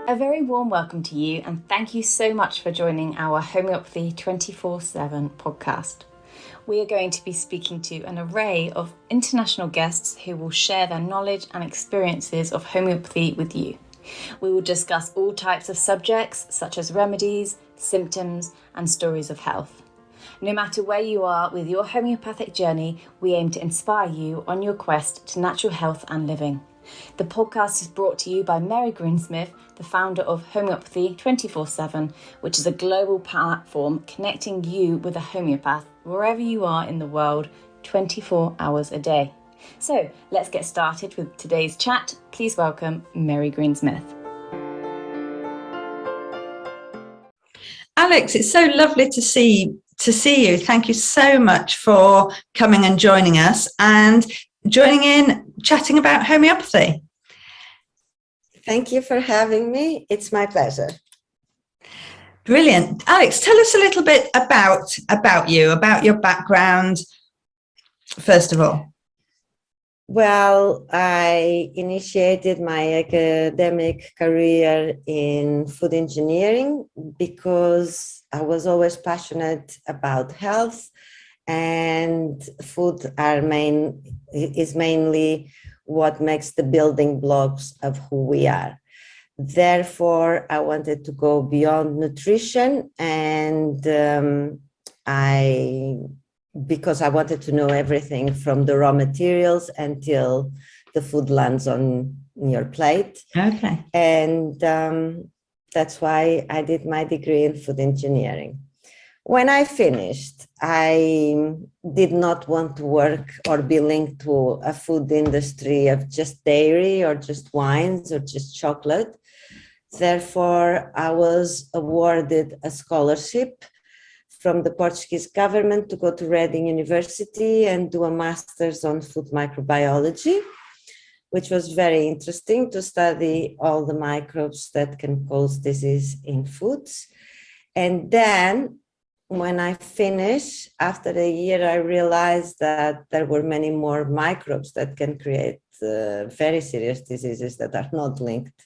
A very warm welcome to you, and thank you so much for joining our Homeopathy 24/7 podcast. We are going to be speaking to an array of international guests who will share their knowledge and experiences of homeopathy with you. We will discuss all types of subjects such as remedies, symptoms, and stories of health. No matter where you are with your homeopathic journey, we aim to inspire you on your quest to natural health and living. The podcast is brought to you by Migraines, the founder of Homeopathy 24/7, which is a global platform connecting you with a homeopath wherever you are in the world, 24 hours a day. So let's get started with today's chat. Please welcome Migraines. Alex, it's so lovely to see you. Thank you so much for coming and joining us and joining in, chatting about homeopathy. Thank you for having me. It's my pleasure. Brilliant. Alex, tell us a little bit about you, about your background, first of all. Well, I initiated my academic career in food engineering because I was always passionate about health, and food is mainly what makes the building blocks of who we are. Therefore, I wanted to go beyond nutrition, and because I wanted to know everything from the raw materials until the food lands on your plate. Okay. And that's why I did my degree in food engineering. When I finished, I did not want to work or be linked to a food industry of just dairy or just wines or just chocolate. Therefore, I was awarded a scholarship from the Portuguese government to go to Reading University and do a master's on food microbiology, which was very interesting to study all the microbes that can cause disease in foods. And then when I finished, after a year, I realized that there were many more microbes that can create very serious diseases that are not linked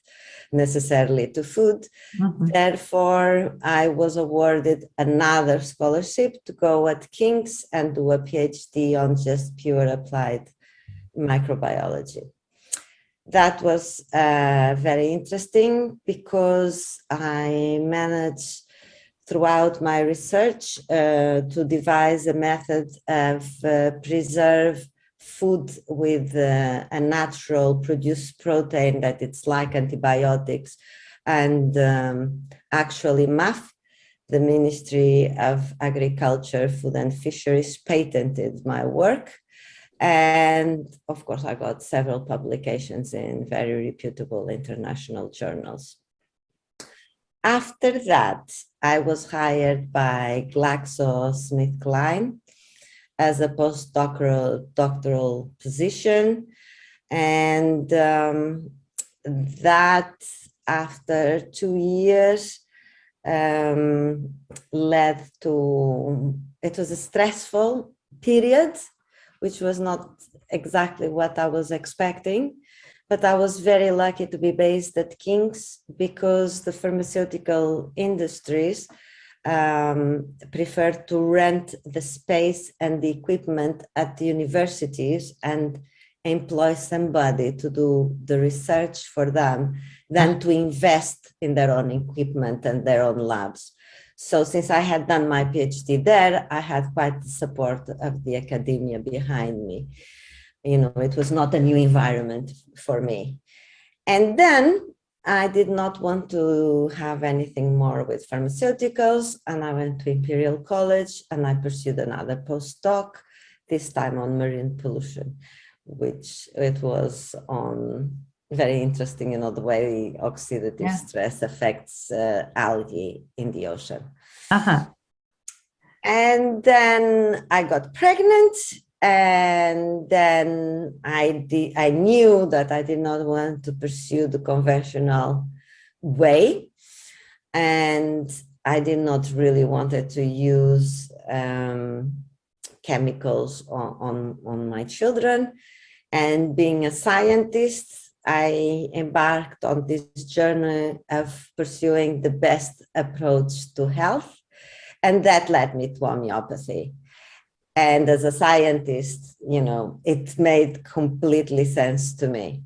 necessarily to food. Mm-hmm. Therefore, I was awarded another scholarship to go at King's and do a PhD on just pure applied microbiology. That was very interesting because I managed throughout my research to devise a method of preserve food with a natural produced protein that it's like antibiotics. And actually MAF, the Ministry of Agriculture, Food and Fisheries, patented my work. And of course, I got several publications in very reputable international journals. After that, I was hired by GlaxoSmithKline as a postdoctoral position. And that, after 2 years, led to, it was a stressful period, which was not exactly what I was expecting. But I was very lucky to be based at King's because the pharmaceutical industries prefer to rent the space and the equipment at the universities and employ somebody to do the research for them than to invest in their own equipment and their own labs. So since I had done my PhD there, I had quite the support of the academia behind me. You know, it was not a new environment for me. And then I did not want to have anything more with pharmaceuticals, and I went to Imperial College and I pursued another postdoc, this time on marine pollution, which it was on very interesting, you know, the way oxidative stress affects algae in the ocean. Uh-huh. And then I got pregnant. And then I knew that I did not want to pursue the conventional way, and I did not really wanted to use chemicals on my children. And being a scientist, I embarked on this journey of pursuing the best approach to health, and that led me to homeopathy. And as a scientist, it made completely sense to me.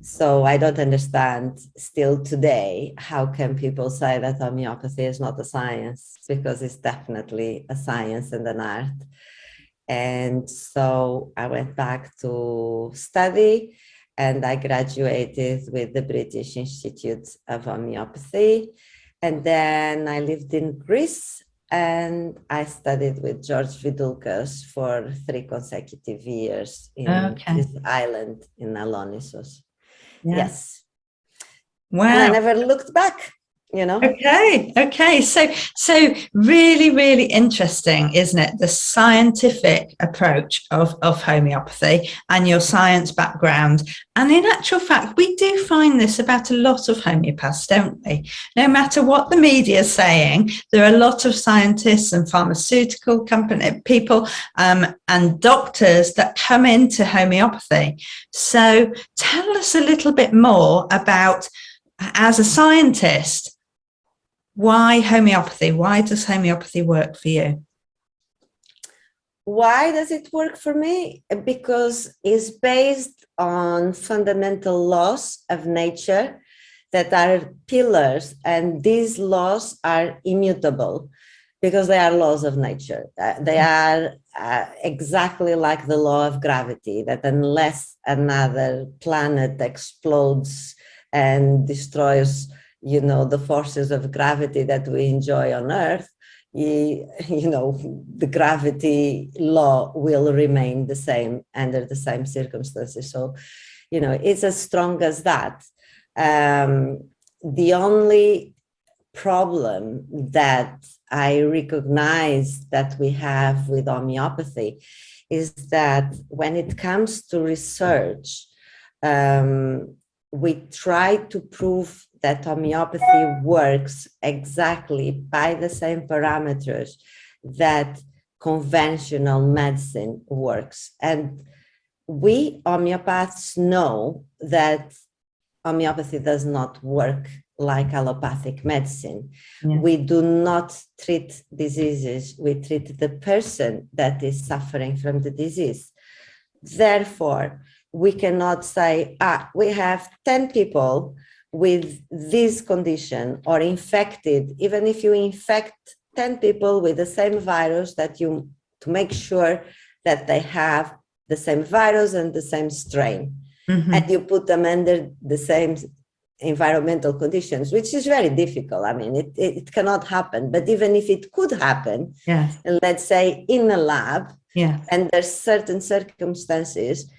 So I don't understand still today, how can people say that homeopathy is not a science? Because it's definitely a science and an art. And so I went back to study, and I graduated with the British Institute of Homeopathy. And then I lived in Greece, and I studied with George Vidulkas for 3 consecutive years in this island in Alonissos. Yeah. Yes. Wow. And I never looked back. Okay. So really, really interesting, isn't it? The scientific approach of homeopathy and your science background. And in actual fact, we do find this about a lot of homeopaths, don't we? No matter what the media is saying, there are a lot of scientists and pharmaceutical company people and doctors that come into homeopathy. So tell us a little bit more about, as a scientist, why homeopathy? Why does homeopathy work for you? Why does it work for me? Because it's based on fundamental laws of nature that are pillars, and these laws are immutable because they are laws of nature. They are exactly like the law of gravity, that unless another planet explodes and destroys the forces of gravity that we enjoy on Earth, the gravity law will remain the same under the same circumstances. So, it's as strong as that. The only problem that I recognize that we have with homeopathy is that when it comes to research, we try to prove that homeopathy works exactly by the same parameters that conventional medicine works. And we homeopaths know that homeopathy does not work like allopathic medicine. Yeah. We do not treat diseases, we treat the person that is suffering from the disease. Therefore, we cannot say, we have 10 people with this condition or infected. Even if you infect 10 people with the same virus, to make sure that they have the same virus and the same strain, and you put them under the same environmental conditions, which is very difficult. I mean, it cannot happen. But even if it could happen, yes, let's say in a lab, yes, and there's certain circumstances,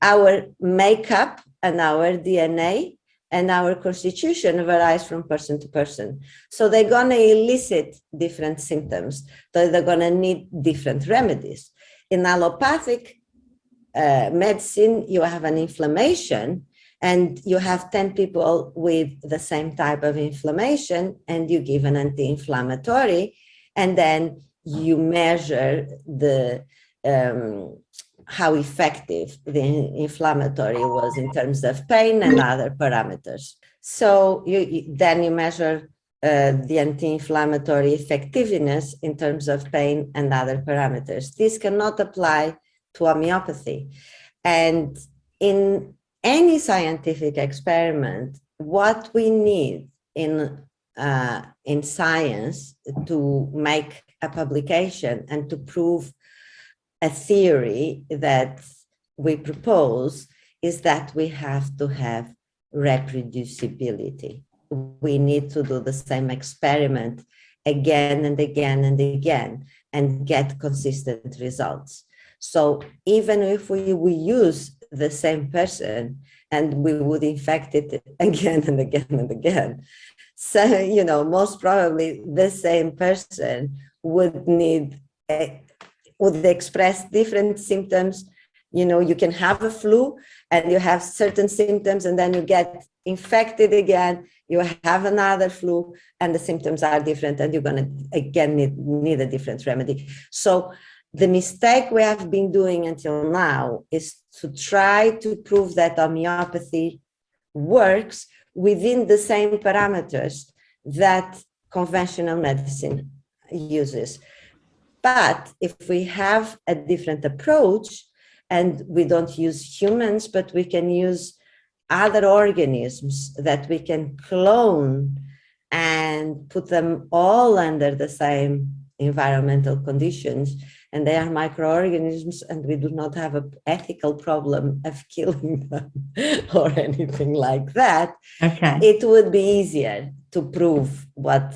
our makeup and our DNA and our constitution varies from person to person. So they're going to elicit different symptoms. So they're going to need different remedies. In allopathic medicine, you have an inflammation, and you have 10 people with the same type of inflammation, and you give an anti-inflammatory, and then you measure how effective the inflammatory was in terms of pain and other parameters. So then you measure the anti-inflammatory effectiveness in terms of pain and other parameters. This cannot apply to homeopathy. And in any scientific experiment, what we need in science to make a publication and to prove a theory that we propose is that we have to have reproducibility. We need to do the same experiment again and again and again and get consistent results. So even if we use the same person and we would infect it again and again and again, so, most probably the same person would would express different symptoms. You can have a flu and you have certain symptoms, and then you get infected again, you have another flu and the symptoms are different, and you're going to again need a different remedy. So the mistake we have been doing until now is to try to prove that homeopathy works within the same parameters that conventional medicine uses. But if we have a different approach and we don't use humans, but we can use other organisms that we can clone and put them all under the same environmental conditions, and they are microorganisms, and we do not have an ethical problem of killing them or anything like that, Okay. it would be easier to prove what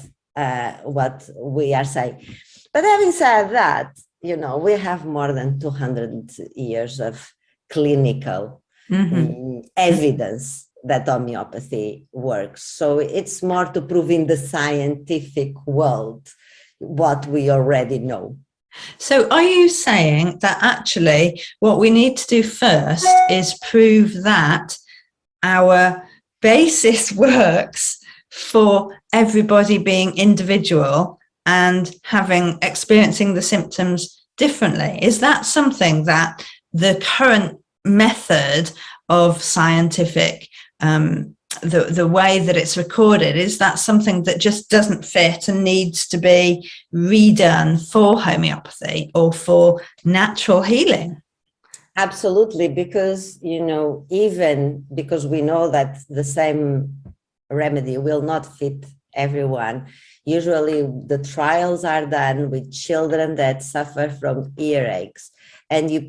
we are saying. But having said that, we have more than 200 years of clinical evidence that homeopathy works. So it's more to prove in the scientific world what we already know. So are you saying that actually what we need to do first is prove that our basis works for everybody being individual and experiencing the symptoms differently? Is that something that the current method of scientific, the way that it's recorded, is that something that just doesn't fit and needs to be redone for homeopathy or for natural healing? Absolutely, because, even because we know that the same remedy will not fit everyone. Usually the trials are done with children that suffer from earaches, and you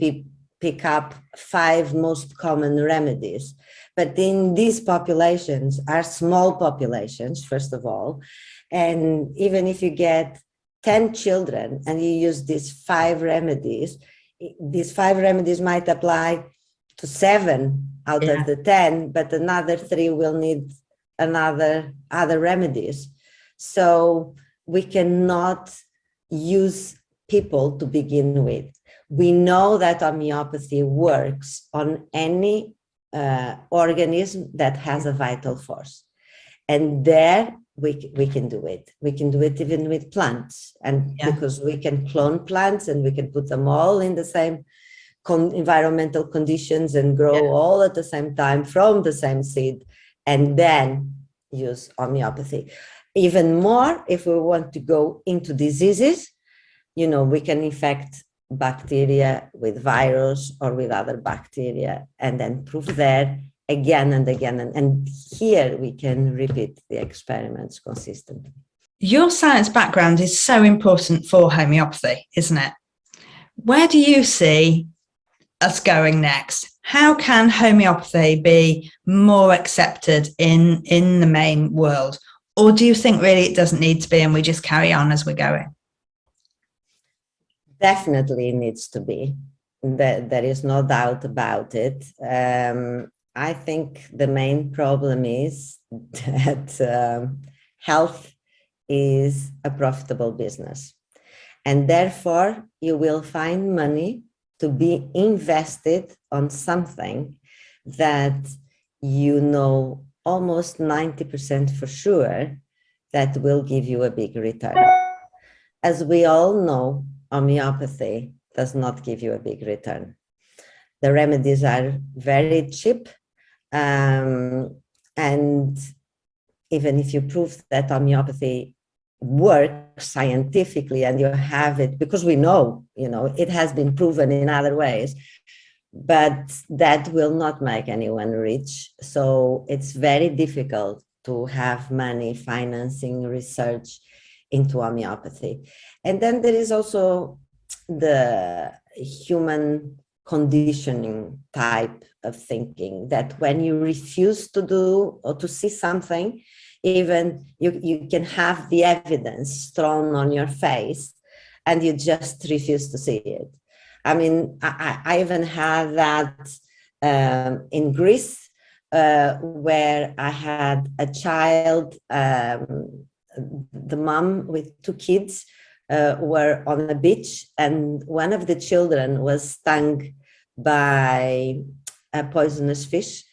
pick up 5 most common remedies. But in these populations are small populations, first of all. And even if you get 10 children and you use these 5 remedies might apply to 7 out of the 10, but another 3 will need other remedies. So we cannot use people to begin with. We know that homeopathy works on any organism that has a vital force. And there we can do it. We can do it even with plants. And because we can clone plants and we can put them all in the same environmental conditions and grow all at the same time from the same seed, and then use homeopathy. Even more, if we want to go into diseases, we can infect bacteria with virus or with other bacteria and then prove there again and again. And here we can repeat the experiments consistently. Your science background is so important for homeopathy, isn't it? Where do you see us going next? How can homeopathy be more accepted in the main world? Or do you think really it doesn't need to be and we just carry on as we're going? Definitely needs to be. There is no doubt about it. I think the main problem is that health is a profitable business. And therefore, you will find money to be invested on something that almost 90% for sure that will give you a big return. As we all know, homeopathy does not give you a big return. The remedies are very cheap. And even if you prove that homeopathy works scientifically and you have it, because we know, it has been proven in other ways, but that will not make anyone rich. So it's very difficult to have money financing research into homeopathy. And then there is also the human conditioning type of thinking, that when you refuse to do or to see something, even you can have the evidence thrown on your face and you just refuse to see it. I mean, I even had that in Greece, where I had a child, the mom with 2 kids were on a beach, and one of the children was stung by a poisonous fish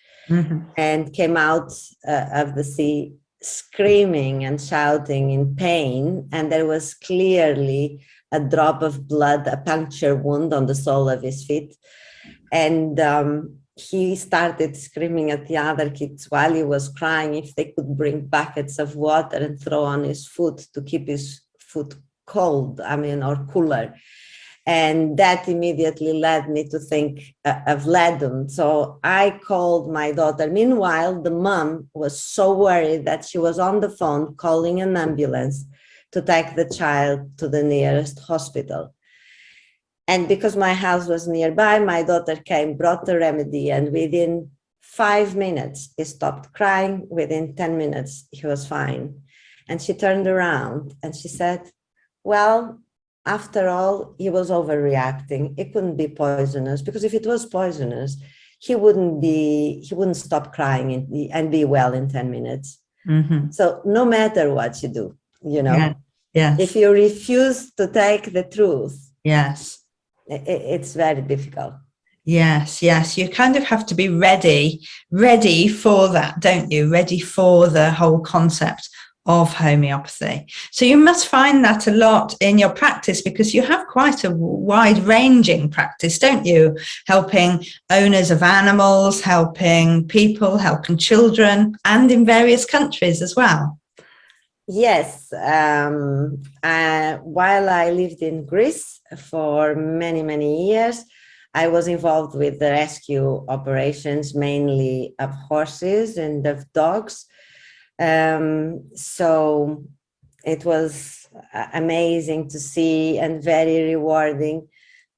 and came out of the sea screaming and shouting in pain, and there was clearly a drop of blood, a puncture wound on the sole of his feet. And he started screaming at the other kids while he was crying if they could bring buckets of water and throw on his foot to keep his foot cold, or cooler. And that immediately led me to think of Ledum. So I called my daughter. Meanwhile, the mom was so worried that she was on the phone calling an ambulance to take the child to the nearest hospital. And because my house was nearby, my daughter came, brought the remedy, and within 5 minutes, he stopped crying. Within 10 minutes, he was fine. And she turned around and she said, well, after all, he was overreacting. It couldn't be poisonous, because if it was poisonous, he wouldn't stop crying and be well in 10 minutes. Mm-hmm. So no matter what you do, Yes. if you refuse to take the truth, yes, it's very difficult. Yes, you kind of have to be ready for that, don't you? Ready for the whole concept of homeopathy. So you must find that a lot in your practice, because you have quite a wide-ranging practice, don't you? Helping owners of animals, helping people, helping children, and in various countries as well. Yes. While I lived in Greece for many, many years, I was involved with the rescue operations, mainly of horses and of dogs. So it was amazing to see, and very rewarding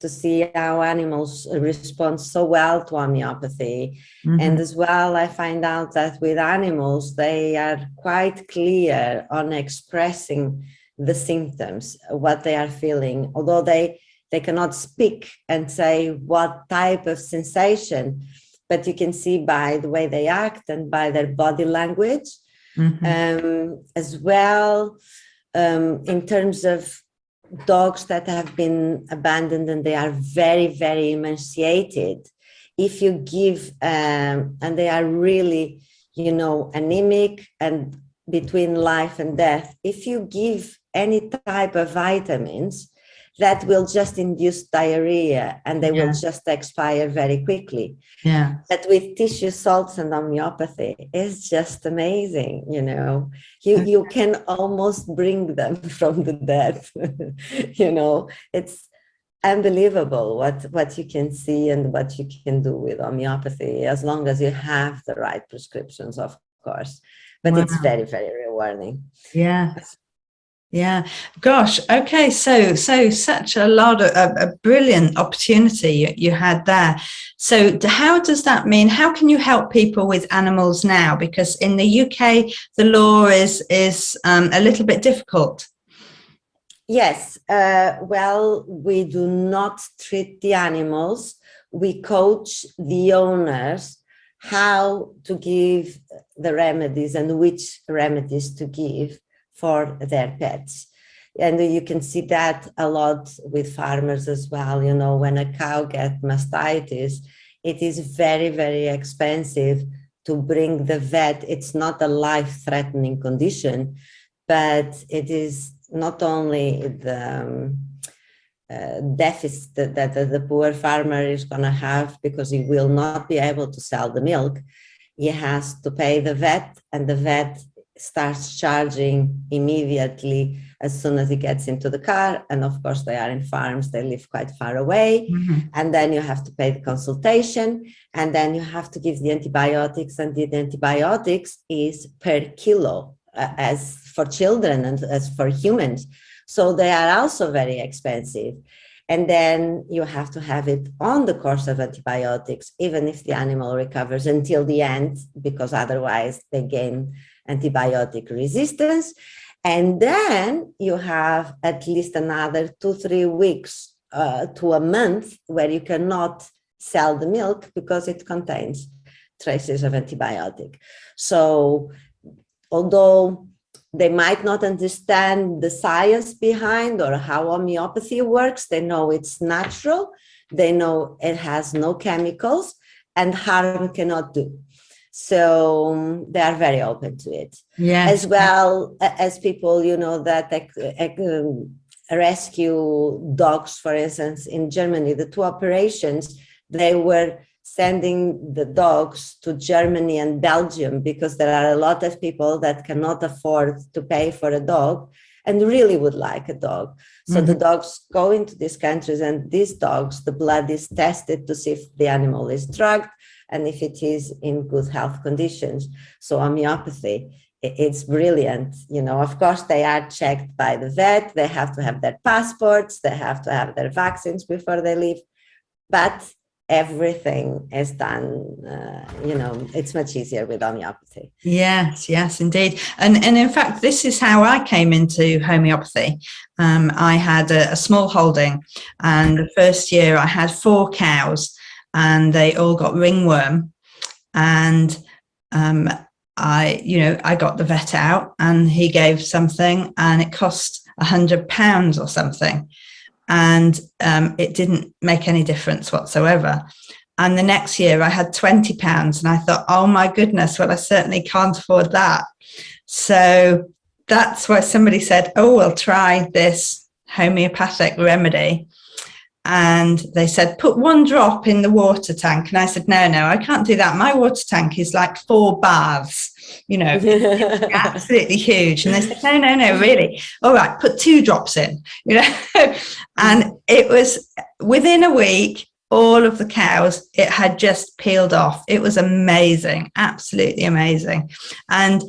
to see how animals respond so well to homeopathy. Mm-hmm. And as well, I find out that with animals, they are quite clear on expressing the symptoms, what they are feeling, although they cannot speak and say what type of sensation, but you can see by the way they act and by their body language. Mm-hmm. As well, in terms of dogs that have been abandoned and they are very, very emaciated, if you give, and they are really, anemic and between life and death, if you give any type of vitamins, that will just induce diarrhea and they will just expire very quickly. Yeah. But with tissue salts and homeopathy, it's just amazing, You can almost bring them from the dead. It's unbelievable what you can see and what you can do with homeopathy, as long as you have the right prescriptions, of course. But it's very, very rewarding. Yes. Yeah, gosh. Okay, so such a lot of a brilliant opportunity you had there. So how does that mean? How can you help people with animals now? Because in the UK, the law is a little bit difficult. Yes. Well, we do not treat the animals. We coach the owners how to give the remedies and which remedies to give for their pets. And you can see that a lot with farmers as well. When a cow gets mastitis, it is very, very expensive to bring the vet. It's not a life-threatening condition, but it is not only the deficit that the poor farmer is going to have, because he will not be able to sell the milk. He has to pay the vet, and the vet starts charging immediately as soon as he gets into the car. And of course, they are in farms, they live quite far away. Mm-hmm. And then you have to pay the consultation, and then you have to give the antibiotics, and the antibiotics is per kilo, as for children and as for humans. So they are also very expensive. And then you have to have it on the course of antibiotics, even if the animal recovers until the end, because otherwise they gain antibiotic resistance. And then you have at least another 2-3 weeks to a month where you cannot sell the milk because it contains traces of antibiotic. So although they might not understand the science behind or how homeopathy works, they know it's natural, they know it has no chemicals and harm cannot do. So they are very open to it. Yes. As well as people, that rescue dogs, for instance, in Germany, the 2 operations, they were sending the dogs to Germany and Belgium because there are a lot of people that cannot afford to pay for a dog and really would like a dog. So the dogs go into these countries, and these dogs, the blood is tested to see if the animal is drugged and if it is in good health conditions. So homeopathy, it's brilliant. You know, of course, they are checked by the vet. They have to have their passports. They have to have their vaccines before they leave. But everything is done, it's much easier with homeopathy. Yes, indeed. And in fact, this is how I came into homeopathy. I had a small holding, and the first year I had 4 cows, and they all got ringworm. And I got the vet out, and he gave something, and it cost £100 or something. And it didn't make any difference whatsoever. And the next year I had £20, and I thought, oh my goodness, well, I certainly can't afford that. So that's why somebody said, oh, we'll try this homeopathic remedy. And they said, put 1 drop in the water tank. And I said, no, I can't do that. My water tank is like 4 baths. It's absolutely huge. And they said, no, really. All right, put 2 drops in, and it was within a week, all of the cows, it had just peeled off. It was amazing, absolutely amazing. And,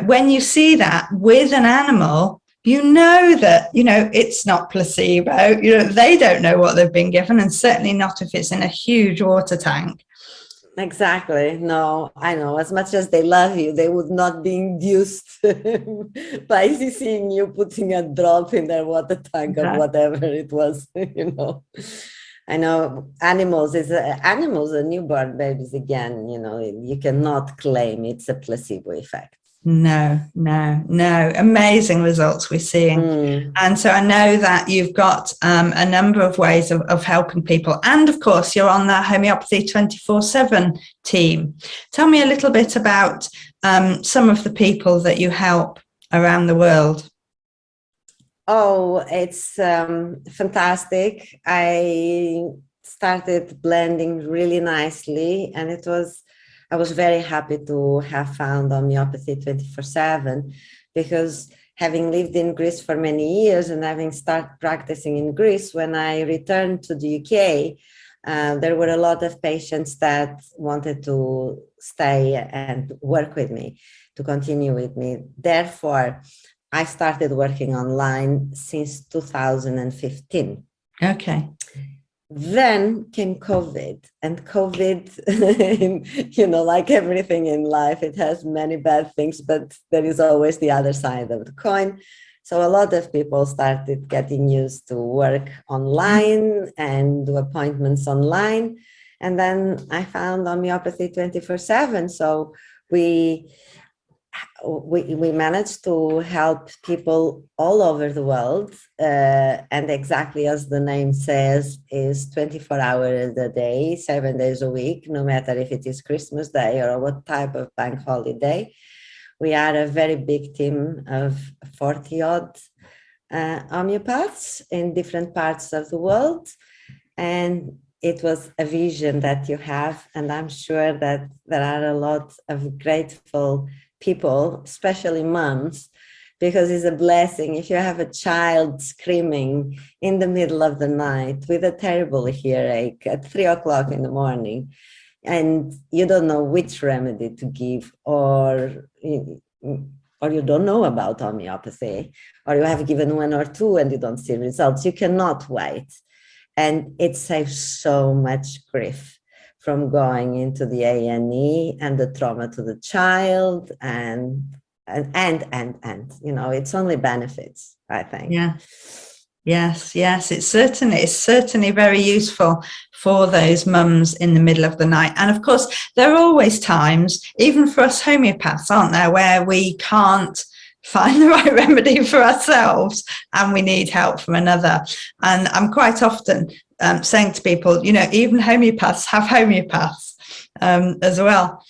when you see that with an animal, that, it's not placebo, they don't know what they've been given, and certainly not if it's in a huge water tank. Exactly. No, I know. As much as they love you, they would not be induced by seeing you putting a drop in their water tank or whatever it was, I know animals are newborn babies again, you cannot claim it's a placebo effect. No. Amazing results we're seeing. And so I know that you've got a number of ways of helping people. And of course, you're on the Homeopathy 24/7 team. Tell me a little bit about some of the people that you help around the world. Oh, it's fantastic. I started blending really nicely, and I was very happy to have found homeopathy 24/7, because having lived in Greece for many years and having started practicing in Greece, when I returned to the UK, there were a lot of patients that wanted to stay and work with me, to continue with me. Therefore, I started working online since 2015. Okay. Then came COVID, and COVID, like everything in life, it has many bad things, but there is always the other side of the coin. So a lot of people started getting used to work online and do appointments online. And then I found homeopathy 24/7. So we managed to help people all over the world, and exactly as the name says, is 24 hours a day, 7 days a week, no matter if it is Christmas Day or what type of bank holiday. We are a very big team of 40 odd homeopaths in different parts of the world, and it was a vision that you have, and I'm sure that there are a lot of grateful people, especially moms, because it's a blessing if you have a child screaming in the middle of the night with a terrible earache at 3 o'clock in the morning, and you don't know which remedy to give, or you don't know about homeopathy, or you have given 1 or 2 and you don't see results. You cannot wait. And it saves so much grief from going into the A&E and the trauma to the child, and it's only benefits, I think. Yeah. Yes, it's certainly very useful for those mums in the middle of the night. And of course, there are always times, even for us homeopaths, aren't there, where we can't find the right remedy for ourselves and we need help from another. And I'm quite often saying to people, even homeopaths have homeopaths as well.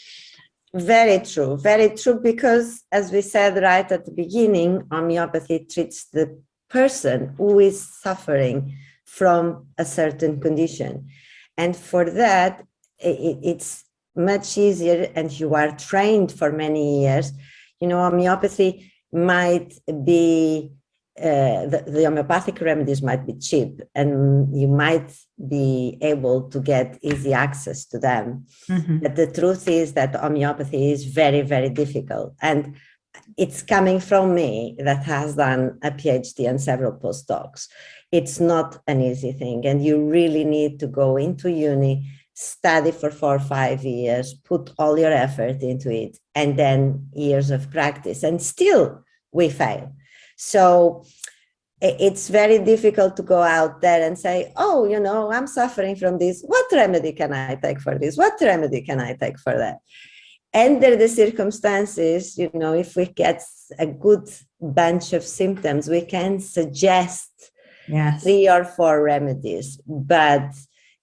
Very true, because as we said right at the beginning, homeopathy treats the person who is suffering from a certain condition. And for that, it's much easier, and you are trained for many years. Homeopathy might be, the homeopathic remedies might be cheap, and you might be able to get easy access to them. Mm-hmm. But the truth is that homeopathy is very, very difficult. And it's coming from me that has done a PhD and several postdocs. It's not an easy thing. And you really need to go into uni, study for 4 or 5 years, put all your effort into it, and then years of practice. And still we fail. So it's very difficult to go out there and say, oh, I'm suffering from this. What remedy can I take for this? What remedy can I take for that? Under the circumstances, if we get a good bunch of symptoms, we can suggest 3 or 4 remedies. But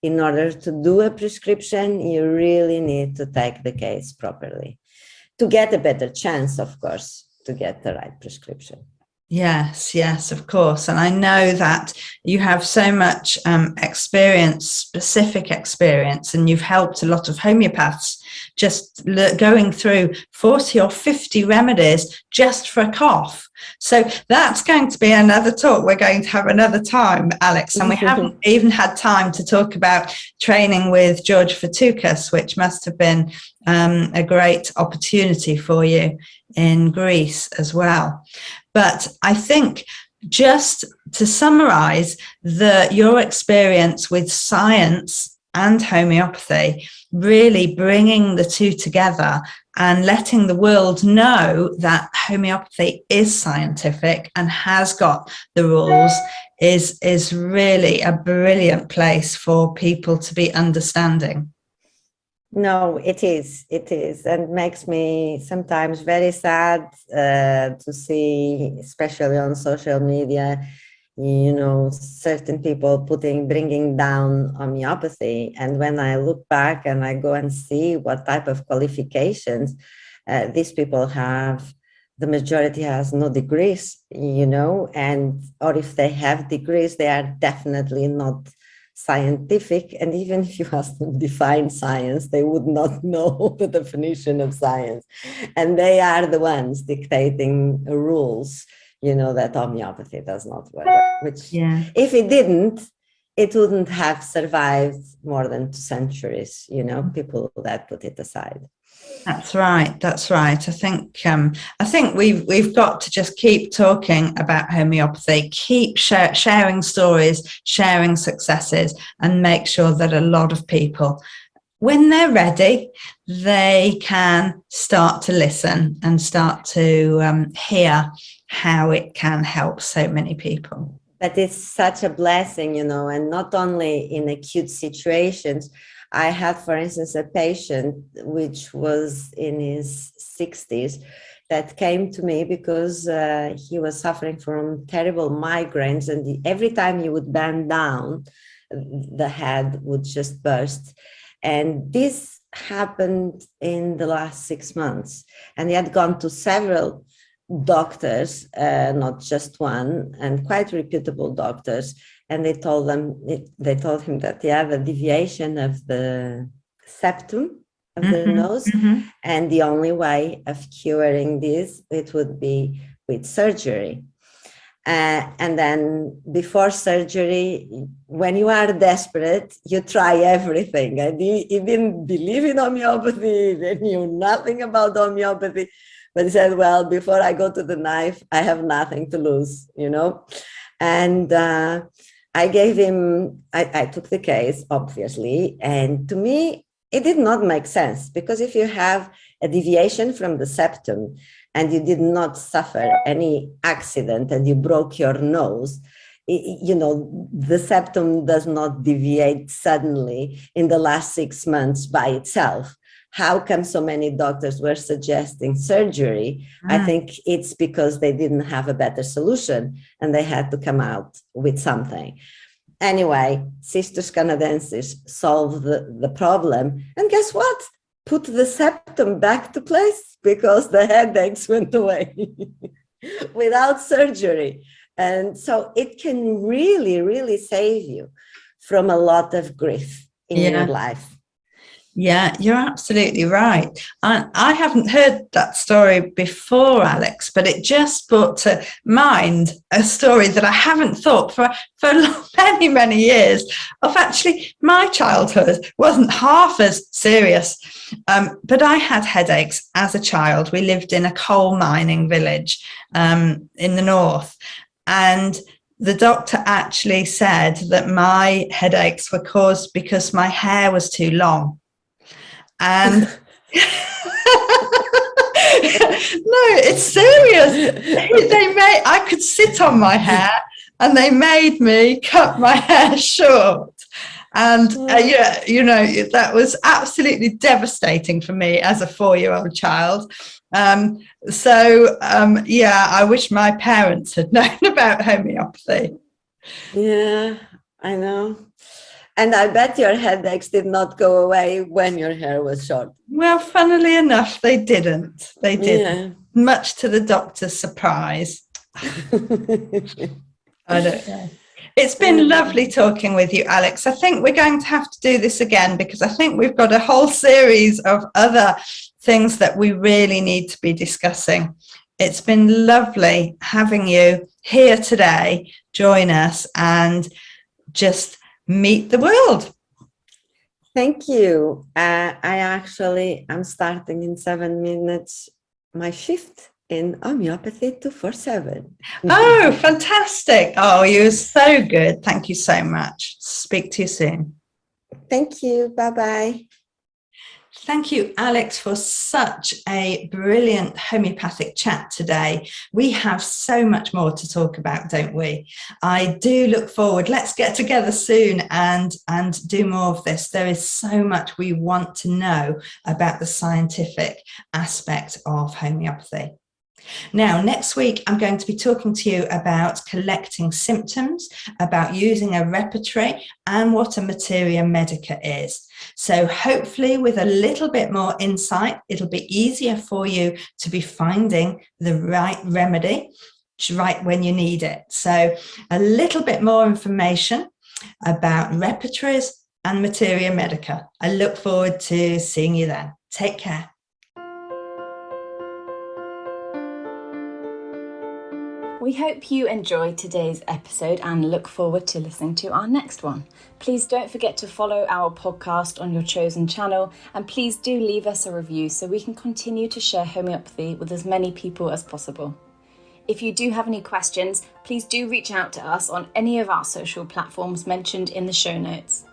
in order to do a prescription, you really need to take the case properly to get a better chance, of course, to get the right prescription. Yes, of course. And I know that you have so much experience, specific experience, and you've helped a lot of homeopaths just going through 40 or 50 remedies just for a cough. So that's going to be another talk we're going to have another time, Alex. And we haven't even had time to talk about training with George Fatoukas, which must have been a great opportunity for you in Greece as well. But I think, just to summarize, your experience with science and homeopathy, really bringing the two together and letting the world know that homeopathy is scientific and has got the rules is really a brilliant place for people to be understanding. No, it is, and makes me sometimes very sad to see, especially on social media, certain people bringing down homeopathy. And when I look back and I go and see what type of qualifications these people have, the majority has no degrees, or if they have degrees, they are definitely not scientific. And even if you ask them to define science, they would not know the definition of science. And they are the ones dictating rules, that homeopathy does not work, which if it didn't, it wouldn't have survived more than 2 centuries, people that put it aside. That's right. I think we've got to just keep talking about homeopathy, keep sharing stories, sharing successes, and make sure that a lot of people, when they're ready, they can start to listen and start to hear how it can help so many people. But it's such a blessing, and not only in acute situations. I had, for instance, a patient which was in his 60s that came to me because he was suffering from terrible migraines, and every time he would bend down, the head would just burst. And this happened in the last 6 months. And he had gone to several doctors, not just one, and quite reputable doctors. And they told him that he had a deviation of the septum of the nose. And the only way of curing this, it would be with surgery. And then before surgery, when you are desperate, you try everything. And he didn't believe in homeopathy, they knew nothing about homeopathy. But he said, well, before I go to the knife, I have nothing to lose, And I gave him, I took the case, obviously. And to me, it did not make sense, because if you have a deviation from the septum and you did not suffer any accident and you broke your nose, the septum does not deviate suddenly in the last 6 months by itself. How come so many doctors were suggesting surgery? I think it's because they didn't have a better solution and they had to come out with something. Anyway, Cistus Canadensis solved the problem. And guess what? Put the septum back to place, because the headaches went away without surgery. And so it can really, really save you from a lot of grief in your life. Yeah, you're absolutely right. I haven't heard that story before, Alex, but it just brought to mind a story that I haven't thought for many, many years of. Actually, my childhood wasn't half as serious, but I had headaches as a child. We lived in a coal mining village in the north, and the doctor actually said that my headaches were caused because my hair was too long. And no, it's serious. I could sit on my hair, and they made me cut my hair short. And that was absolutely devastating for me as a 4-year-old child. I wish my parents had known about homeopathy. Yeah, I know. And I bet your headaches did not go away when your hair was short. Well, funnily enough, they didn't. They didn't. Yeah. Much to the doctor's surprise. I don't know. It's been lovely talking with you, Alex. I think we're going to have to do this again, because I think we've got a whole series of other things that we really need to be discussing. It's been lovely having you here today, join us, and just meet the world. Thank you. I'm starting in 7 minutes my shift in homeopathy 247. Oh, fantastic. Oh, you're so good. Thank you so much. Speak to you soon. Thank you. Bye-bye. Thank you, Alex, for such a brilliant homeopathic chat today. We have so much more to talk about, don't we? I do look forward. Let's get together soon and do more of this. There is so much we want to know about the scientific aspect of homeopathy. Now, next week, I'm going to be talking to you about collecting symptoms, about using a repertory, and what a materia medica is. So hopefully with a little bit more insight, it'll be easier for you to be finding the right remedy right when you need it. So a little bit more information about repertories and materia medica. I look forward to seeing you then. Take care. We hope you enjoyed today's episode and look forward to listening to our next one. Please don't forget to follow our podcast on your chosen channel, and please do leave us a review so we can continue to share homeopathy with as many people as possible. If you do have any questions, please do reach out to us on any of our social platforms mentioned in the show notes.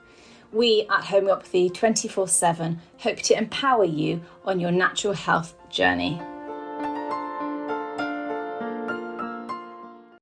We at Homeopathy 24/7 hope to empower you on your natural health journey.